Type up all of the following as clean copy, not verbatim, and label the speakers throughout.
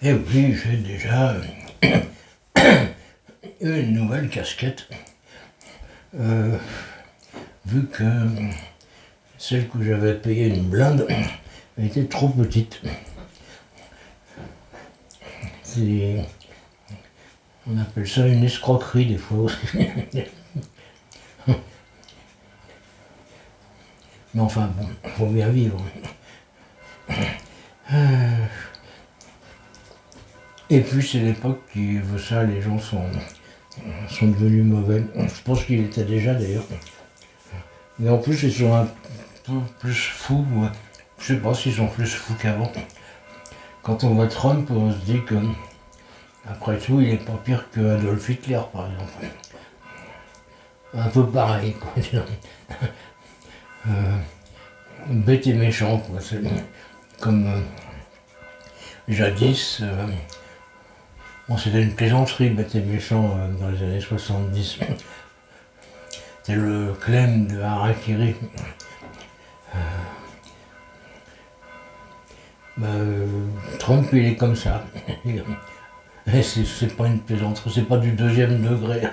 Speaker 1: Et oui, j'ai déjà une nouvelle casquette, vu que celle que j'avais payée une blinde était trop petite. On appelle ça une escroquerie des fois aussi. Mais enfin bon, faut bien vivre. Et puis c'est l'époque qui veut ça, les gens sont devenus mauvais. Je pense qu'il était déjà d'ailleurs. Mais en plus ils sont un peu plus fous. Je sais pas s'ils sont plus fous qu'avant. Quand on voit Trump, on se dit que, après tout, il est pas pire que Adolf Hitler par exemple. Un peu pareil, quoi. Bête et méchant, quoi. C'est comme jadis. Bon, c'était une plaisanterie, bête et méchant, dans les années 70. C'était le Clem de Harakiri. Trump, il est comme ça. Et c'est pas une plaisanterie, c'est pas du deuxième degré.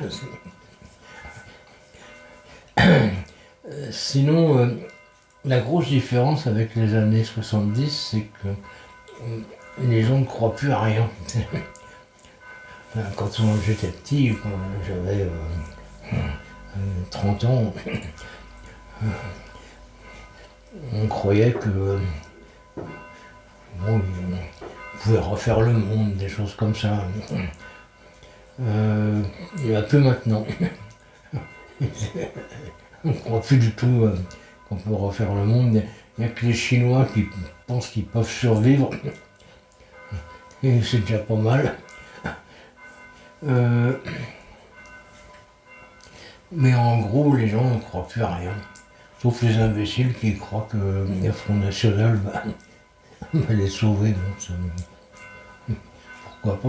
Speaker 1: Sinon, la grosse différence avec les années 70, c'est que les gens ne croient plus à rien. Quand j'étais petit, quand j'avais 30 ans, on croyait que bon, on pouvait refaire le monde, des choses comme ça. Il n'y a que maintenant. On ne croit plus du tout qu'on peut refaire le monde. Il n'y a que les Chinois qui pensent qu'ils peuvent survivre. Et c'est déjà pas mal. Mais en gros, les gens ne croient plus à rien. Sauf les imbéciles qui croient que le Front National va les sauver. Bon, pourquoi pas.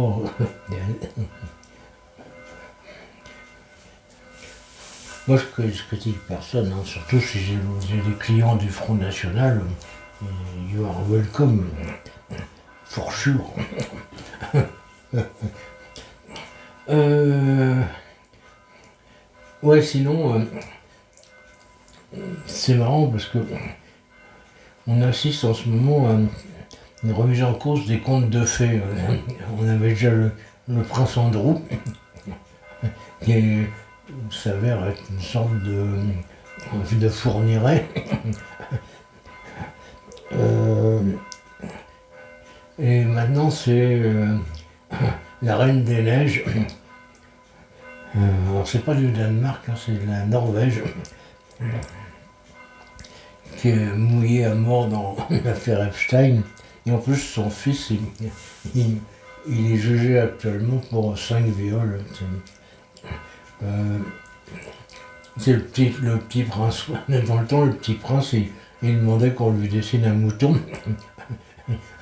Speaker 1: Moi, je critique personne, hein, surtout si j'ai des clients du Front National. You are welcome, for sure. Ouais, sinon, c'est marrant parce que on assiste en ce moment à une remise en cause des contes de fées. On avait déjà le prince Andrew, qui s'avère être une sorte de fourniret. Et maintenant, c'est la Reine des Neiges. Alors, c'est pas du Danemark, hein, c'est de la Norvège, qui est mouillé à mort dans l'affaire Epstein. Et en plus, son fils, il est jugé actuellement pour 5 viols. C'est le petit prince. Dans le temps, le petit prince, il demandait qu'on lui dessine un mouton.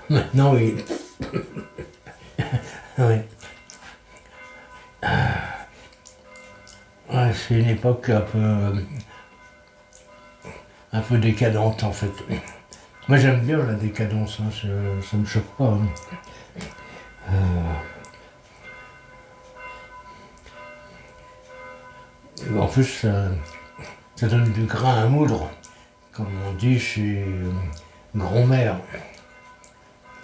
Speaker 1: Maintenant, il... ouais. Ouais, c'est une époque un peu décadente en fait. Moi j'aime bien la décadence, hein, ça me choque pas. Hein. En plus, ça donne du grain à moudre, comme on dit chez grand-mère.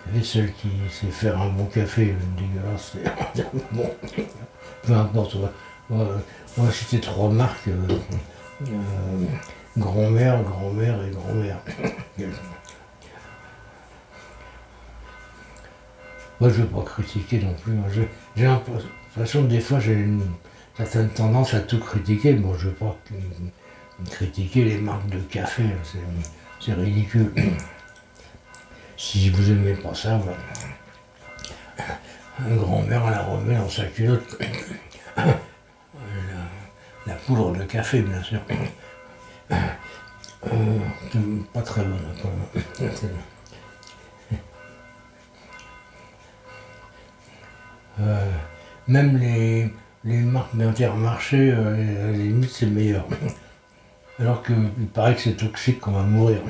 Speaker 1: Vous savez, celle qui sait faire un bon café, dégueulasse. Bon, peu importe. On va citer 3 marques. Grand-mère, grand-mère et grand-mère. Moi, je ne veux pas critiquer non plus. J'ai l'impression que des fois, j'ai une certaine tendance à tout critiquer. Bon, je ne veux pas critiquer les marques de café. C'est ridicule. Si vous aimez pas ça, grand-mère, elle la remet dans sa culotte. La poudre de café, bien sûr. Pas très bonne. Même les marques d'Intermarché, à la limite, c'est meilleur. Alors qu'il paraît que c'est toxique, qu'on va mourir.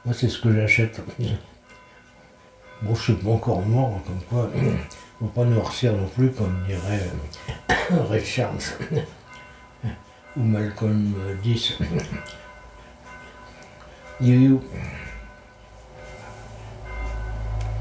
Speaker 1: Moi, c'est ce que j'achète. Bon, je suis pas encore mort, comme quoi, faut pas noircir non plus, comme dirait Ray Charles ou Malcolm X. You.